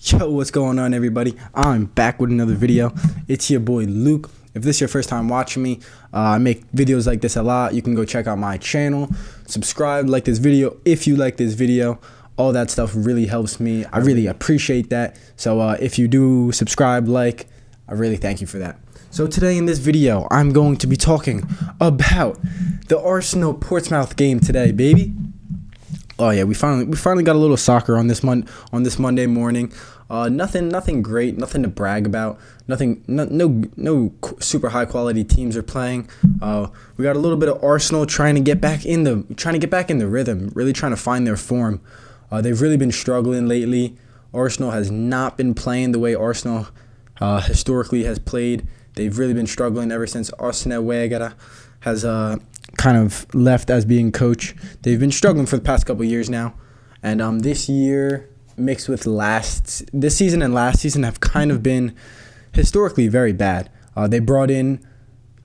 Yo, what's going on, everybody? I'm back with another video. It's your boy Luke. If this is your first time watching me, I make videos like this a lot. You can go check out my channel, subscribe, like this video if you like this video. All that stuff really helps me. I really appreciate that. So if you do subscribe, like, I really thank you for that. So today in this video, I'm going to be talking about the Arsenal-Portsmouth game today, baby. Oh yeah, we finally got a little soccer on this Monday morning. Nothing great, nothing to brag about. No super high quality teams are playing. We got a little bit of Arsenal trying to get back in the rhythm, really trying to find their form. They've really been struggling lately. Arsenal has not been playing the way Arsenal historically has played. They've really been struggling ever since Arsene Wenger has kind of left as being coach. They've been struggling for the past couple of years now, and this year mixed with this season and last season have kind of been historically very bad. They brought in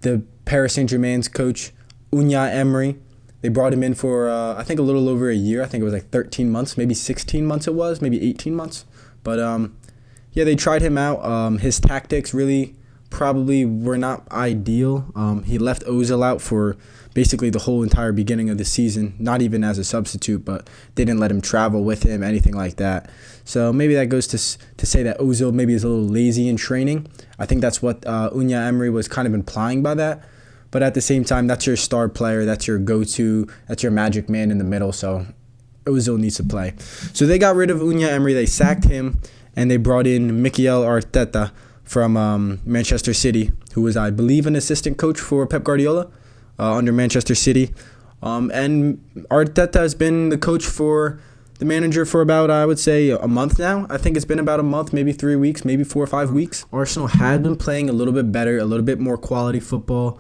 the Paris Saint-Germain's coach Unai Emery. They brought him in for I think a little over a year. I think it was like 13 months, maybe 16 months it was, maybe 18 months. But yeah, they tried him out. His tactics really probably were not ideal. He left Ozil out for basically the whole entire beginning of the season, not even as a substitute, but they didn't let him travel with him, anything like that. So maybe that goes to say that Ozil maybe is a little lazy in training. I think that's what Unai Emery was kind of implying by that. But at the same time, that's your star player, that's your go-to, that's your magic man in the middle, so Ozil needs to play. So they got rid of Unai Emery, they sacked him, and they brought in Mikel Arteta from Manchester City, who was, I believe, an assistant coach for Pep Guardiola under Manchester City. And Arteta has been the manager for about, I would say, a month now. I think it's been about a month, maybe 3 weeks, maybe 4 or 5 weeks. Arsenal had been playing a little bit better, a little bit more quality football.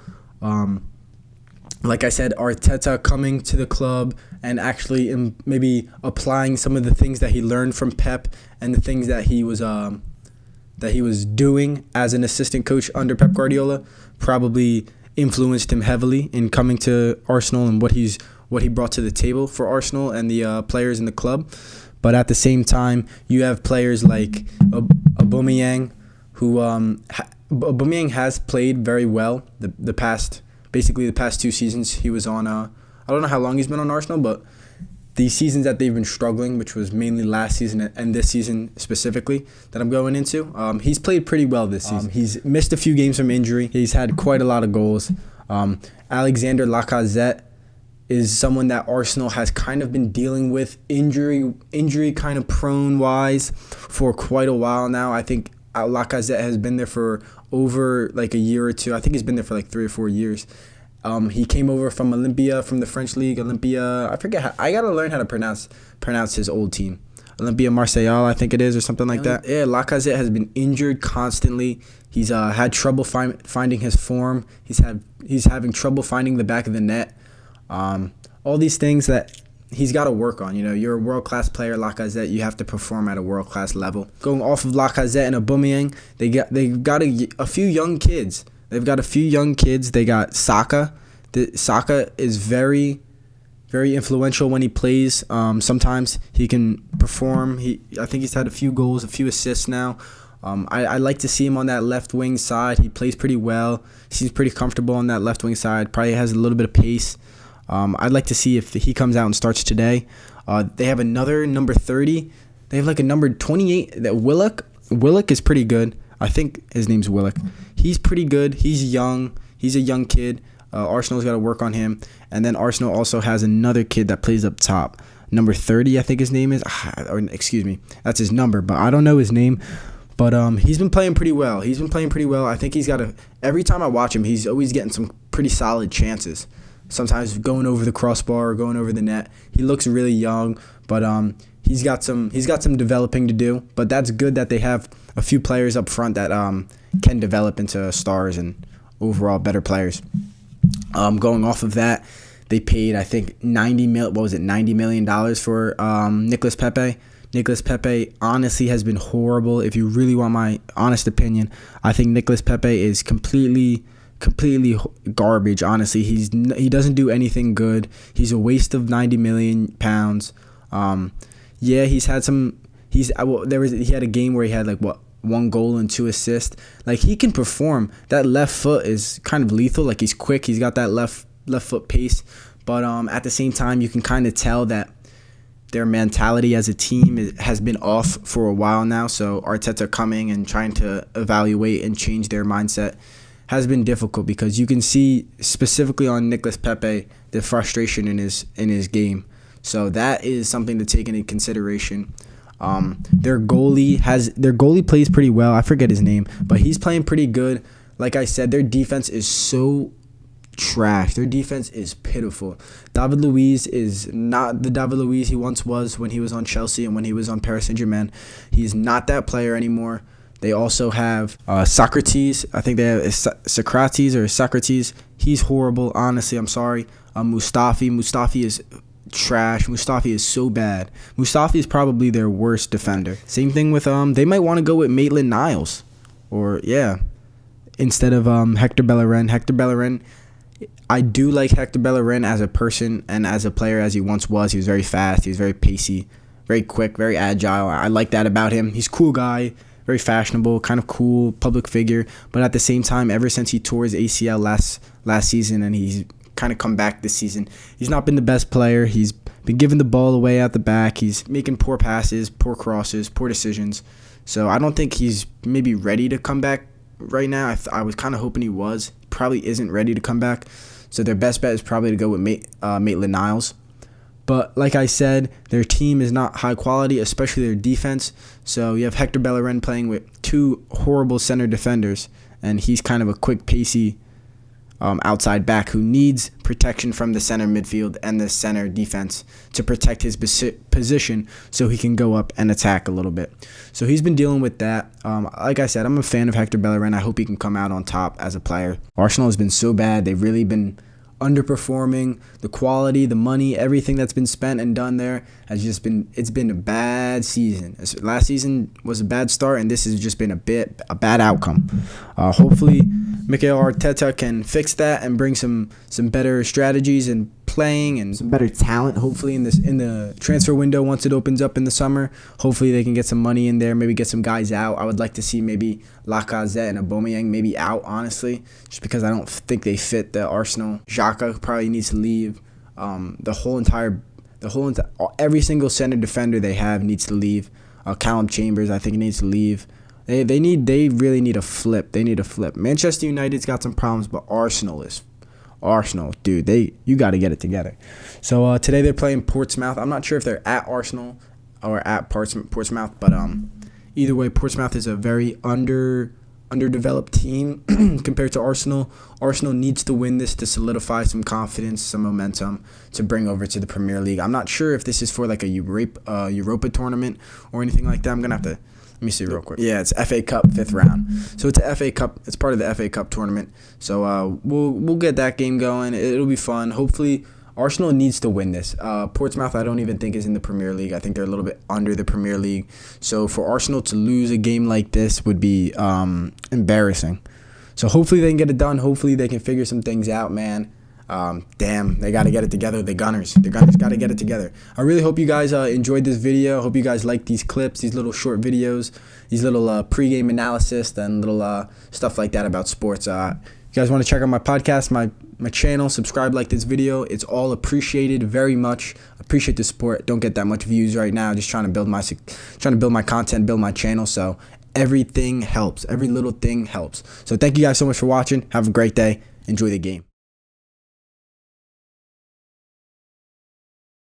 Like I said, Arteta coming to the club and actually maybe applying some of the things that he learned from Pep and the things that he was doing as an assistant coach under Pep Guardiola probably influenced him heavily in coming to Arsenal and what he brought to the table for Arsenal and the players in the club. But at the same time, you have players like Aubameyang, who Aubameyang has played very well the past 2 seasons. He was on I don't know how long he's been on Arsenal, but the seasons that they've been struggling, which was mainly last season and this season specifically that I'm going into, he's played pretty well this season. He's missed a few games from injury. He's had quite a lot of goals. Alexandre Lacazette is someone that Arsenal has kind of been dealing with injury kind of prone wise for quite a while now. I think Lacazette has been there for over like a year or two. I think he's been there for like 3 or 4 years. He came over from the French league, Olympia. I forget. I gotta learn how to pronounce his old team. Olympia Marseille, I think it is, or something like that. Yeah, Lacazette has been injured constantly. He's had trouble finding his form. He's having trouble finding the back of the net. All these things that he's got to work on. You know, you're a world-class player, Lacazette. You have to perform at a world-class level. Going off of Lacazette and Aubameyang, they've got a few young kids. They've got a few young kids. They got Saka. Saka is very, very influential when he plays. Sometimes he can perform. I think he's had a few goals, a few assists now. I like to see him on that left wing side. He plays pretty well. Seems pretty comfortable on that left wing side. Probably has a little bit of pace. I'd like to see if he comes out and starts today. They have another number 30. They have like a number 28. That Willock is pretty good. I think his name's Willock. He's pretty good. He's young. He's a young kid. Arsenal's got to work on him. And then Arsenal also has another kid that plays up top. Number 30, I think his name is. Or excuse me, that's his number, but I don't know his name. But he's been playing pretty well. I think he's got every time I watch him, he's always getting some pretty solid chances. Sometimes going over the crossbar or going over the net. He looks really young, but he's got some developing to do. But that's good that they have a few players up front that can develop into stars and overall better players. Going off of that, they paid, I think, $90 million for Nicolas Pepe. Nicolas Pepe honestly has been horrible. If you really want my honest opinion, I think Nicolas Pepe is completely garbage. Honestly, he doesn't do anything good. He's a waste of £90 million. Yeah, he's had some he had a game where he had like 1 goal and 2 assists. Like, he can perform. That left foot is kind of lethal. Like, he's quick. He's got that left foot pace. But at the same time, you can kind of tell that their mentality as a team has been off for a while now. So Arteta coming and trying to evaluate and change their mindset has been difficult, because you can see specifically on Nicolas Pepe the frustration in his game. So that is something to take into consideration. Their goalie plays pretty well. I forget his name, but he's playing pretty good. Like I said, their defense is so trash. Their defense is pitiful. David Luiz is not the David Luiz he once was when he was on Chelsea and when he was on Paris Saint-Germain. He's not that player anymore. They also have Socrates. I think they have Socrates. He's horrible. Honestly, I'm sorry. Mustafi is trash. Mustafi is so bad. Mustafi is probably their worst defender. Same thing with they might want to go with Maitland-Niles, instead of Hector Bellerin. Hector Bellerin, I do like Hector Bellerin as a person and as a player as he once was. He was very fast. He was very pacey, very quick, very agile. I like that about him. He's a cool guy, very fashionable, kind of cool, public figure. But at the same time, ever since he tore his ACL last season and he's kind of come back this season, he's not been the best player. He's been giving the ball away at the back. He's making poor passes, poor crosses, poor decisions. So I don't think he's maybe ready to come back right now. I was kind of hoping he was. Probably isn't ready to come back. So their best bet is probably to go with Maitland-Niles. But like I said, their team is not high quality, especially their defense. So you have Hector Bellerin playing with 2 horrible center defenders, and he's kind of a quick, pacey outside back who needs protection from the center midfield and the center defense to protect his position so he can go up and attack a little bit. So he's been dealing with that. Like I said, I'm a fan of Hector Bellerin. I hope he can come out on top as a player. Arsenal has been so bad. They've really been underperforming. The quality, the money, everything that's been spent and done there has it's been a bad season. Last season was a bad start, and this has just been a bad outcome. Hopefully Mikel Arteta can fix that and bring some better strategies and playing and some better talent, hopefully in the transfer window once it opens up in the summer. Hopefully they can get some money in there, maybe get some guys out. I would like to see maybe Lacazette and Aubameyang maybe out, honestly, just because I don't think they fit the Arsenal. Xhaka probably needs to leave. Every single center defender they have needs to leave. Callum Chambers, I think, needs to leave. They really need a flip. They need a flip. Manchester United's got some problems, but Arsenal, dude, you got to get it together. So today they're playing Portsmouth. I'm not sure if they're at Arsenal or at Portsmouth, but either way, Portsmouth is a very underdeveloped team compared to Arsenal. Arsenal needs to win this to solidify some confidence, some momentum to bring over to the Premier League. I'm not sure if this is for like a Europa tournament or anything like that. I'm gonna have to. Let me see real quick. Yeah, it's FA Cup 5th round. So it's a FA Cup. It's part of the FA Cup tournament. So we'll get that game going. It'll be fun. Hopefully, Arsenal needs to win this. Portsmouth, I don't even think is in the Premier League. I think they're a little bit under the Premier League. So for Arsenal to lose a game like this would be embarrassing. So hopefully they can get it done. Hopefully they can figure some things out, man. Damn, they got to get it together. The Gunners got to get it together. I really hope you guys enjoyed this video. I hope you guys like these clips, these little short videos, these little pre-game analysis and little stuff like that about sports. You guys want to check out my podcast, my channel, subscribe, like this video. It's all appreciated very much. Appreciate the support. Don't get that much views right now. Just trying to build my content, build my channel. So everything helps. Every little thing helps. So thank you guys so much for watching. Have a great day. Enjoy the game.